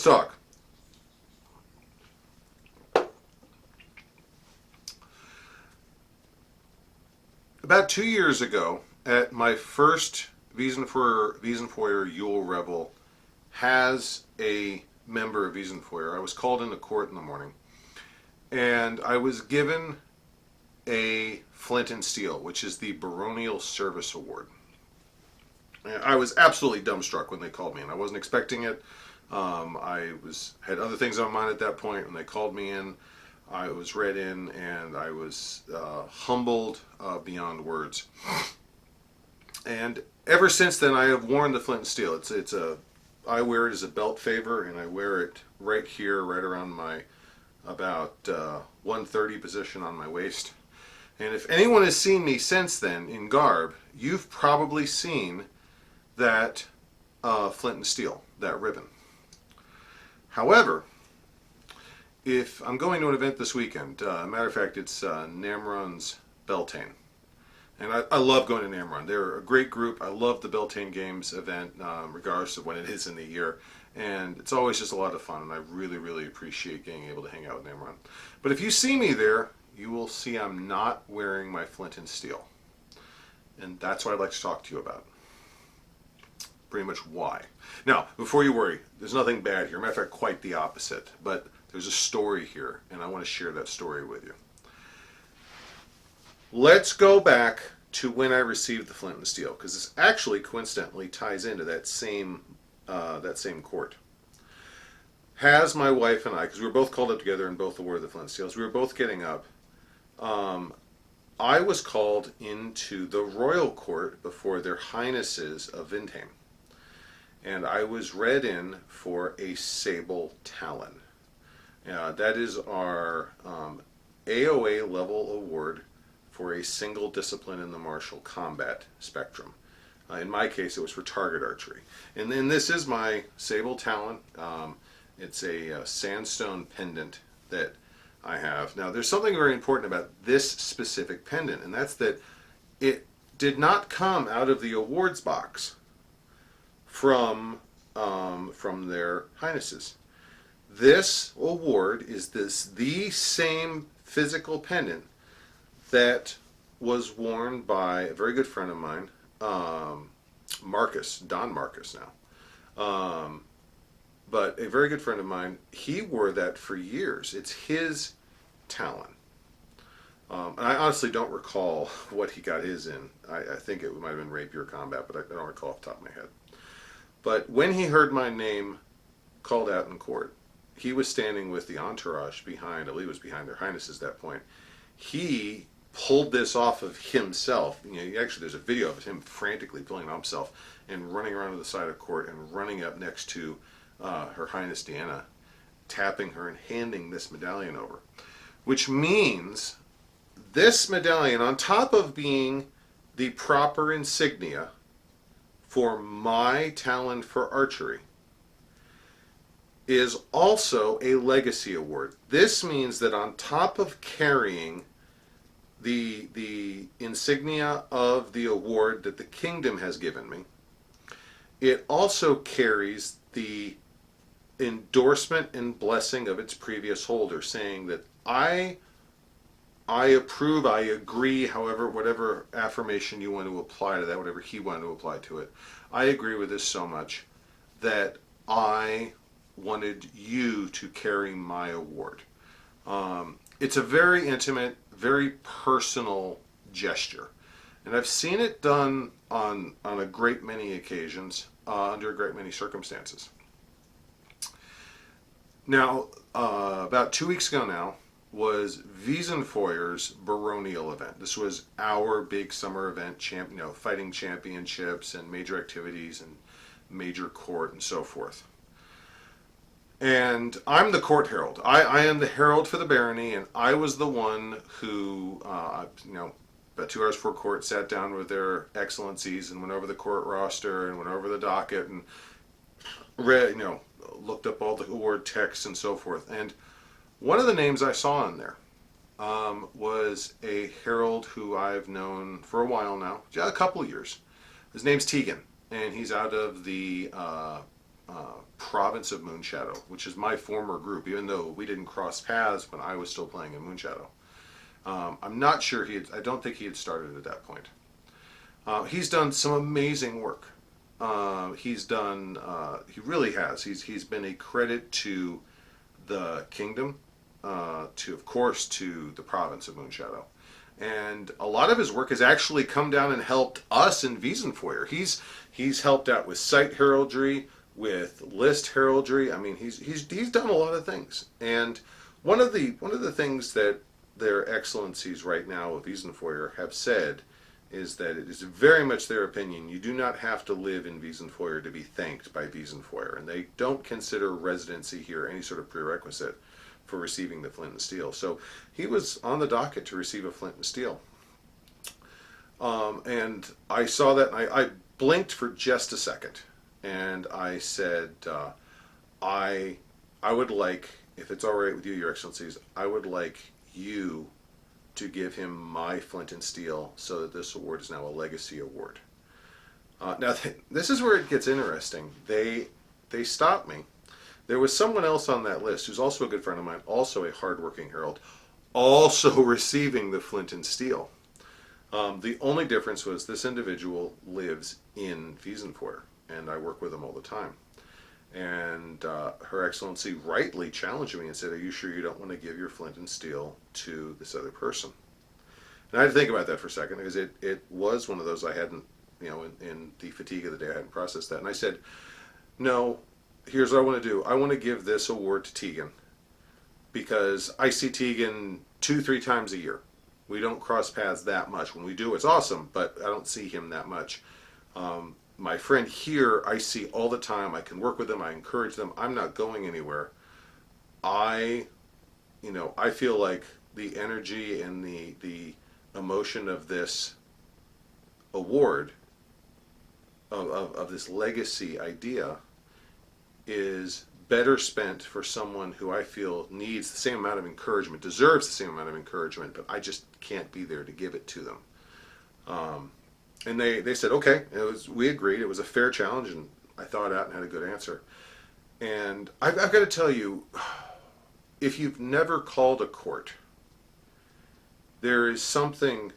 let's talk. About 2 years ago, at my first Wiesenfeuer Yule Revel, has a member of Wiesenfeuer. I was called into court in the morning, and I was given a Flint and Steel, which is the Baronial Service Award. And I was absolutely dumbstruck when they called me, and I wasn't expecting it. I had other things on my mind at that point. When they called me in, I was read in, and I was humbled beyond words. And ever since then, I have worn the Flint and Steel. I wear it as a belt favor, and I wear it right here, right around my about 130 position on my waist. And if anyone has seen me since then in garb, you've probably seen that Flint and Steel, that ribbon. However, if I'm going to an event this weekend, matter of fact, it's Namron's Beltane. And I love going to Namron. They're a great group. I love the Beltane Games event, regardless of when it is in the year. And it's always just a lot of fun, and I really, really appreciate being able to hang out with Namron. But if you see me there, you will see I'm not wearing my Flint and Steel. And that's what I'd like to talk to you about. Pretty much why. Now, before you worry, there's nothing bad here. Matter of fact, quite the opposite. But there's a story here, and I want to share that story with you. Let's go back to when I received the Flint and Steel, because this actually coincidentally ties into that same court. Has my wife and I, because we were both called up together and both awarded the Flint and Steels, we were both getting up. I was called into the royal court before their highnesses of Windheim, and I was read in for a sable talon. That is our AOA level award for a single discipline in the martial combat spectrum. In my case, it was for target archery. And then this is my sable talon. It's a sandstone pendant that I have. Now, there's something very important about this specific pendant, and that's that it did not come out of the awards box from their highnesses. This award is the same physical pendant that was worn by a very good friend of mine, Marcus, Don Marcus now. But a very good friend of mine, he wore that for years. It's his talon. And I honestly don't recall what he got his in. I think it might have been rapier combat, but I don't recall off the top of my head. But when he heard my name called out in court, he was standing with the entourage behind, I believe it was behind their highnesses at that point. He pulled this off of himself. Actually, there's a video of him frantically pulling it off himself and running around to the side of court and running up next to Her Highness Deanna, tapping her and handing this medallion over. Which means this medallion, on top of being the proper insignia for my talent for archery, is also a legacy award. This means that on top of carrying the insignia of the award that the kingdom has given me, it also carries the endorsement and blessing of its previous holder, saying that I approve, I agree, however, whatever affirmation you want to apply to that, whatever he wanted to apply to it, I agree with this so much that I wanted you to carry my award. It's a very intimate, very personal gesture, and I've seen it done on a great many occasions, under a great many circumstances. Now, about 2 weeks ago now was Wiesenfeuer's baronial event. This was our big summer event, fighting championships and major activities and major court and so forth. And I'm the court herald. I am the herald for the barony, and I was the one who, about 2 hours before court, sat down with their excellencies and went over the court roster and went over the docket and read, looked up all the award texts and so forth. And one of the names I saw in there was a herald who I've known for a while now, a couple of years. His name's Tegan, and he's out of the Province of Moonshadow, which is my former group, even though we didn't cross paths when I was still playing in Moonshadow. I'm not sure I don't think he had started at that point. He's done some amazing work. He really has. He's been a credit to the kingdom, of course, to the province of Moonshadow. And a lot of his work has actually come down and helped us in Wiesenfeuer. He's helped out with site heraldry, with list heraldry. I mean, he's done a lot of things. And one of the things that their excellencies right now of Wiesenfeuer have said is that it is very much their opinion. You do not have to live in Wiesenfeuer to be thanked by Wiesenfeuer, and they don't consider residency here any sort of prerequisite for receiving the flint and steel. So he was on the docket to receive a flint and steel. And I saw that, and I blinked for just a second, and I said, I would like, if it's all right with you, Your Excellencies, I would like you to give him my flint and steel so that this award is now a legacy award. Now, this is where it gets interesting. They stopped me. There was someone else on that list who's also a good friend of mine, also a hardworking herald, also receiving the flint and steel. The only difference was this individual lives in Wiesenfeuer, and I work with him all the time. And Her Excellency rightly challenged me and said, "Are you sure you don't want to give your flint and steel to this other person?" And I had to think about that for a second, because it was one of those I hadn't, in the fatigue of the day, I hadn't processed that. And I said, "No, here's what I want to do. I want to give this award to Tegan, because I see Tegan 2-3 times a year. We don't cross paths that much. When we do, it's awesome, but I don't see him that much. My friend here, I see all the time. I can work with them. I encourage them. I'm not going anywhere. I feel like the energy and the emotion of this award, of this legacy idea, is better spent for someone who I feel needs the same amount of encouragement, deserves the same amount of encouragement, but I just can't be there to give it to them." And they said, okay, we agreed. It was a fair challenge, and I thought out and had a good answer. And I've got to tell you, if you've never called a court, there is something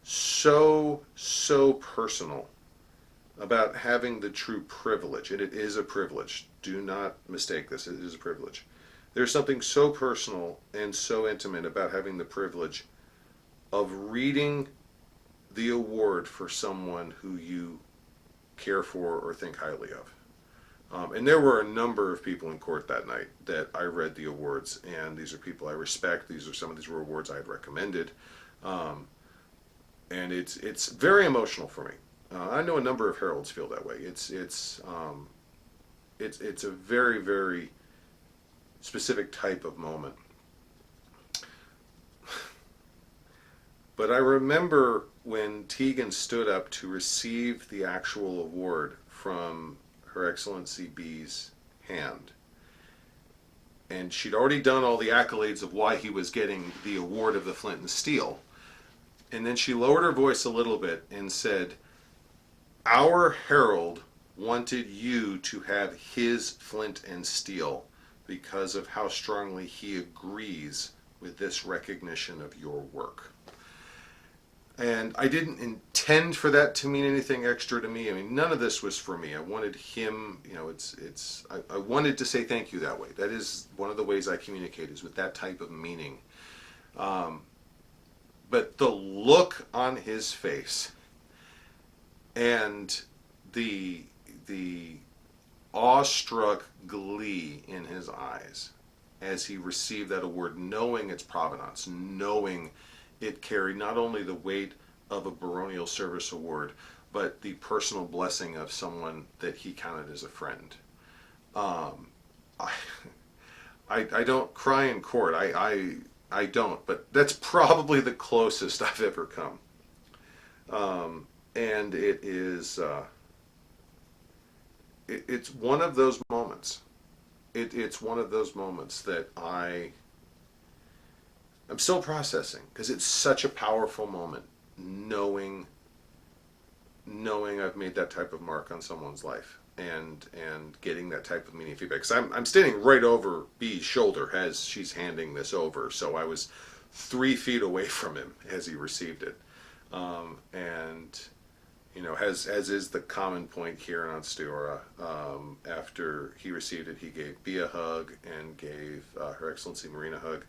so personal about having the true privilege, and it is a privilege. Do not mistake this. It is a privilege. There's something so personal and so intimate about having the privilege of reading the award for someone who you care for or think highly of. And there were a number of people in court that night that I read the awards, and these are people I respect. Some of these were awards I had recommended. And it's very emotional for me. I know a number of heralds feel that way. It's a very, very specific type of moment. But I remember when Tegan stood up to receive the actual award from Her Excellency B's hand, and she'd already done all the accolades of why he was getting the award of the flint and steel, and then she lowered her voice a little bit and said, "Our herald wanted you to have his flint and steel because of how strongly he agrees with this recognition of your work." And I didn't intend for that to mean anything extra to me. I mean, none of this was for me. I wanted him, I wanted to say thank you that way. That is one of the ways I communicate, is with that type of meaning. But the look on his face and the awestruck glee in his eyes as he received that award, knowing its provenance, knowing it carried not only the weight of a baronial service award, but the personal blessing of someone that he counted as a friend. I don't cry in court. I don't, but that's probably the closest I've ever come. And it is it's one of those moments. It's one of those moments that I'm still processing, because it's such a powerful moment, knowing I've made that type of mark on someone's life. and getting that type of meaningful feedback. Because I'm standing right over B's shoulder as she's handing this over, so I was 3 feet away from him as he received it, and as is the common point here in Onsteora, after he received it, he gave B a hug and gave Her Excellency Marina a hug,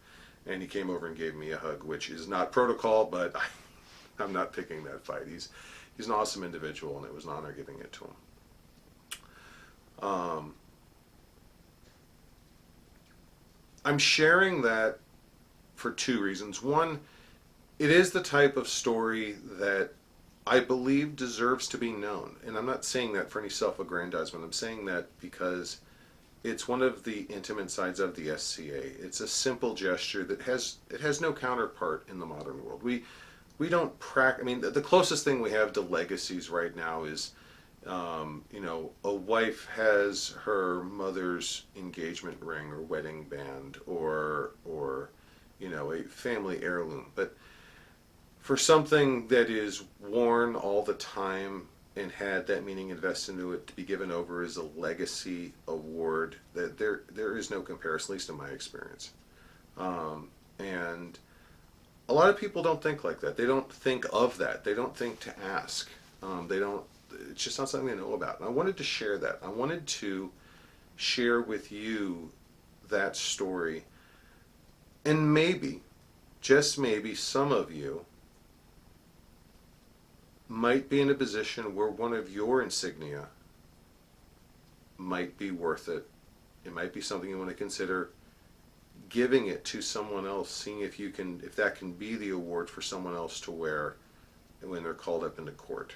and he came over and gave me a hug, which is not protocol, but I'm not picking that fight. He's an awesome individual, and it was an honor giving it to him. I'm sharing that for 2 reasons. One, it is the type of story that I believe deserves to be known. And I'm not saying that for any self-aggrandizement. I'm saying that because it's one of the intimate sides of the SCA. It's a simple gesture that has no counterpart in the modern world. We don't practice. I mean, the closest thing we have to legacies right now is, a wife has her mother's engagement ring or wedding band, or a family heirloom. But for something that is worn all the time and had that meaning invested into it, to be given over as a legacy award, that there is no comparison, at least in my experience. And a lot of people don't think like that. They don't think of that. They don't think to ask. They don't. It's just not something they know about. And I wanted to share that. I wanted to share with you that story, and maybe, just maybe, some of you might be in a position where one of your insignia might be worth it. It might be something you want to consider giving it to someone else, seeing if that can be the award for someone else to wear when they're called up into court.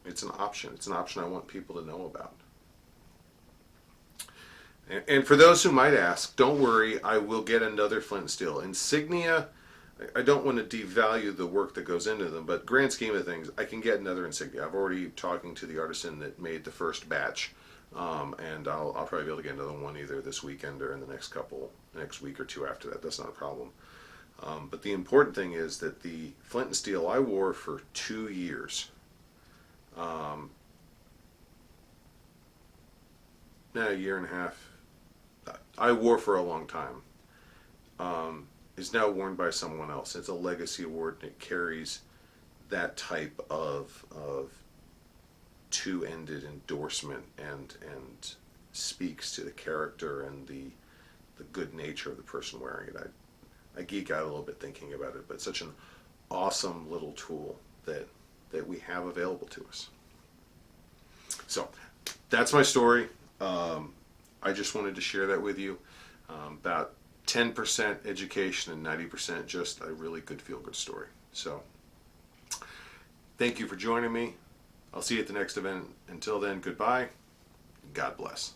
It's an option. It's an option I want people to know about. And for those who might ask, don't worry, I will get another flint and steel. Insignia, I don't want to devalue the work that goes into them, but grand scheme of things, I can get another insignia. I've already talking to the artisan that made the first batch, and I'll probably be able to get another one either this weekend or in the next week or 2 after that. That's not a problem. But the important thing is that the flint and steel I wore for 2 years. A year and a half. I wore for a long time. Is now worn by someone else. It's a legacy award, and it carries that type of two-ended endorsement and speaks to the character and the good nature of the person wearing it. I geek out a little bit thinking about it, but it's such an awesome little tool that we have available to us. So that's my story. I just wanted to share that with you. About 10% education and 90% just a really good feel-good story. So thank you for joining me. I'll see you at the next event. Until then, goodbye. God bless.